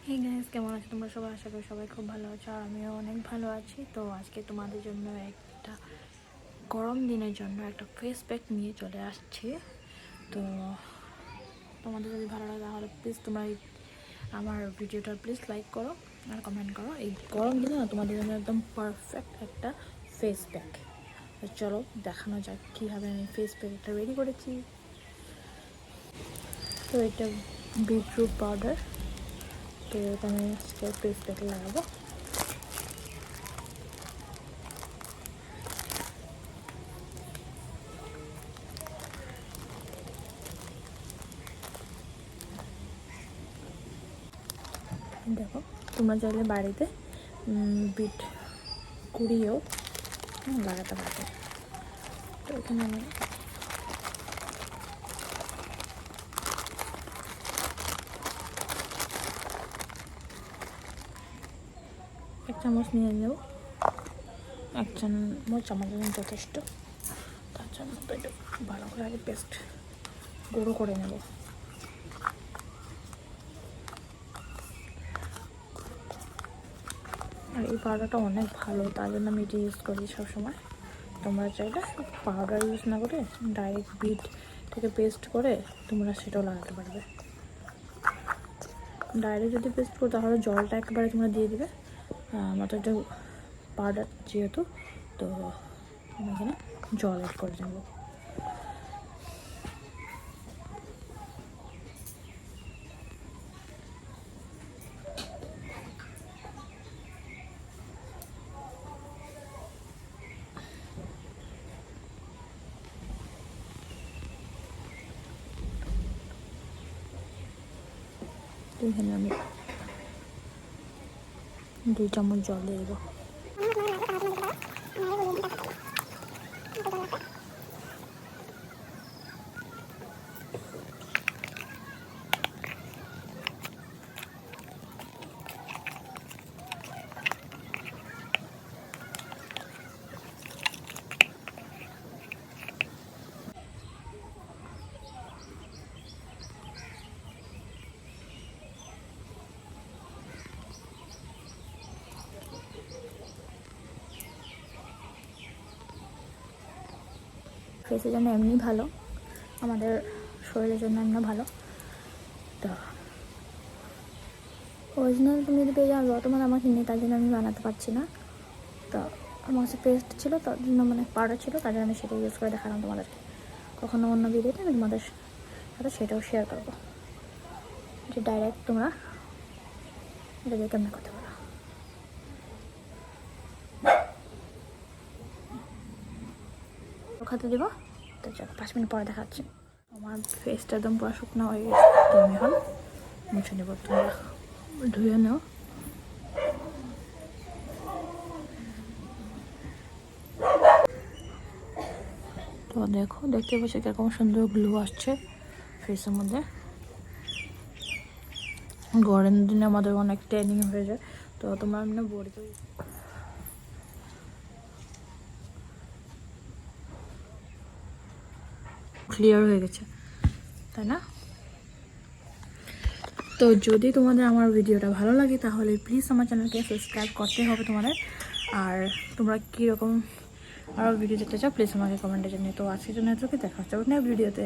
Hey guys, কেমন আছো তোমরা সবাই? আশা করি সবাই খুব ভালো আছো, আর আমিও অনেক ভালো আছি। তো আজকে তোমাদের জন্য একটা গরম দিনের জন্য একটা ফেস প্যাক নিয়ে চলে আসছি। তো তোমাদের যদি ভালো লাগে তাহলে প্লিজ তোমরা আমার ভিডিওটা প্লিজ লাইক করো আর কমেন্ট করো। এই গরম দিনে না তোমাদের জন্য একদম পারফেক্ট একটা ফেস প্যাক। তো চলো দেখানো যাক কীভাবে আমি ফেস প্যাকটা রেডি করেছি। তো এটা বিটরুট পাউডার, তো এটা আমি আজকে ফেস প্যাকে লাগাবো। দেখো, তোমরা চাইলে বাড়িতে বিট কুড়িয়েও লাগাতে পারবে। তো এখানে আমি এক চামচ নিয়ে নেব। এক চামচ আমাদের জন্য যথেষ্ট। তার জন্য তো এটা ভালো করে আগে পেস্ট গুঁড়ো করে নেব। আর এই পাউডারটা অনেক ভালো, তার জন্য আমি এটি ইউজ করি সবসময়। তোমরা চাইলে পাউডার ইউজ না করে ডাইরেক্ট বিট থেকে পেস্ট করে তোমরা সেটাও লাগাতে পারবে। ডাইরেক্ট যদি পেস্ট করো তাহলে জলটা একেবারে তোমরা দিয়ে দেবে। আমাদের এটা পাউডার যেহেতু, তো আমি এখানে জল অ্যাড করে দেবো। তো এখানে আমি 2 চামচ জল দিয়ে দেবো। ফেসের জন্য এমনি ভালো, আমাদের শরীরের জন্য এমনি ভালো। তো অরিজিনাল তুমি যদি পেয়ে যাও, বর্তমানে আমার কিনে, তার জন্য আমি বানাতে পারছি না। তো আমার কাছে পেস্ট ছিল, তার জন্য মানে পাউডার ছিল, তার জন্য আমি সেটা ইউজ করে দেখালাম তোমাদেরকে। কখনো অন্য ভিডিওতে আমি তোমাদের সাথে সেটাও শেয়ার করবো, যে ডাইরেক্ট তোমরা এটা দিয়ে কেমন করতে পারো। খাতে দেবো। তো চলো 5 মিনিট পরে দেখাচ্ছি। আমার ফেসটা একদম পুরো শুকনো হয়ে গেছে, তো আমি এখন মুছে নেবো। তোমরা ধুয়ে নেও। তো দেখো, দেখতে পাচ্ছি কিরকম সুন্দর গ্লো আসছে ফেসের মধ্যে। গরমের দিনে আমাদের অনেক ট্যানিং হয়ে যায়, তো তোমরা এমনি বড়িতে ক্লিয়ার হয়ে গেছে, তাই না? তো যদি তোমাদের আমার ভিডিওটা ভালো লাগে তাহলে প্লিজ আমার চ্যানেলকে সাবস্ক্রাইব করতে হবে তোমাদের। আর তোমরা কীরকম আরও ভিডিও দেখতে চাও প্লিজ আমাকে কমেন্টে জানিয়ে। তো আজকের জন্য এতটুকু, দেখা হচ্ছে নেক্সট ভিডিওতে।